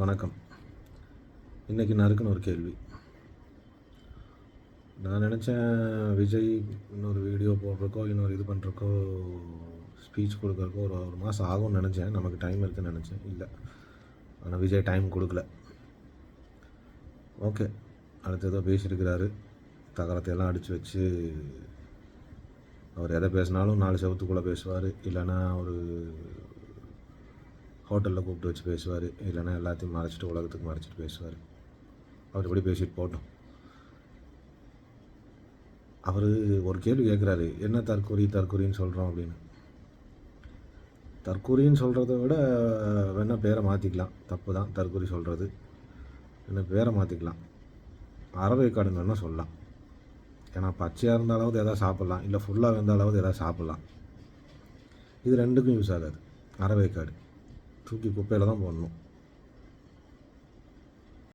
வணக்கம். இன்றைக்கி நறுக்குன்னு ஒரு கேள்வி. நான் நினச்சேன் விஜய் இன்னொரு வீடியோ போடுறக்கோ இன்னொரு இது பண்ணுறக்கோ ஸ்பீச் கொடுக்குறக்கோ ஒரு மாதம் ஆகும்னு நினச்சேன். நமக்கு டைம் இருக்குதுன்னு நினச்சேன். இல்லை, ஆனால் விஜய் டைம் கொடுக்கல. ஓகே, அடுத்து ஏதோ பேசியிருக்கிறாரு. தகரத்தையெல்லாம் அடித்து வச்சு அவர் எதை பேசினாலும் 4 செவத்துக்குள்ளே பேசுவார். இல்லைன்னா ஒரு ஹோட்டலில் கூப்பிட்டு வச்சு பேசுவார். இல்லைன்னா எல்லாத்தையும் மறைச்சிட்டு உலகத்துக்கு மறைச்சிட்டு பேசுவார். அவர் எப்படி பேசிட்டு போட்டோம். அவர் ஒரு கேள்வி கேட்குறாரு, என்ன தற்கொலைன்னு சொல்கிறோம் அப்படின்னு. தற்கொலைன்னு சொல்கிறத விட வேணால் பேரை மாற்றிக்கலாம். தப்பு தான் தற்கொலை சொல்கிறது. என்ன பேரை மாற்றிக்கலாம். அறவைக்காடுன்னு வேணால் சொல்லலாம். ஏன்னா பச்சையாக இருந்தாலாவது எதாவது சாப்பிட்லாம், இல்லை ஃபுல்லாக இருந்தாலாவது எதாவது சாப்பிட்லாம். இது ரெண்டுக்கும் யூஸ் ஆகாது. அறவைக்காடு தூக்கி குப்பையில் தான் போடணும்.